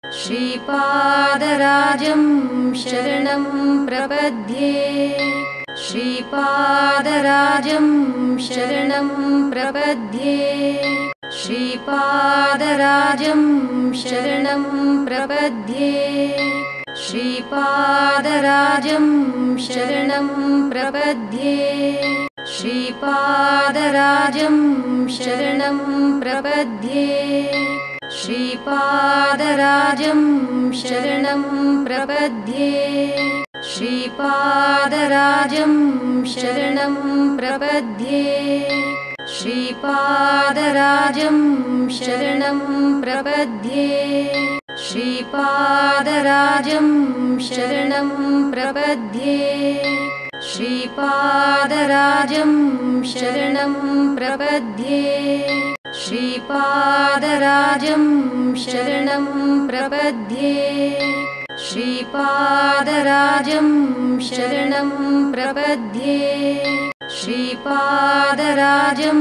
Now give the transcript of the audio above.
श्रीपादराजं शरणं प्रपद्ये श्रीपादराजं शरणं प्रपद्ये श्रीपादराजं शरणं प्रपद्ये श्रीपादराजं शरणं प्रपद्ये श्रीपादराजं शरणं प्रपद्ये श्रीपादराजं शरणं प्रपद्ये श्रीपादराजं शरणं प्रपद्ये श्रीपादराजं शरणं प्रपद्ये श्रीपादराजं शरणं प्रपद्ये श्रीपादराजं शरणं प्रपद्ये श्रीपादराजं शरणं प्रपद्ये श्रीपादराजं शरणं प्रपद्ये श्रीपादराजं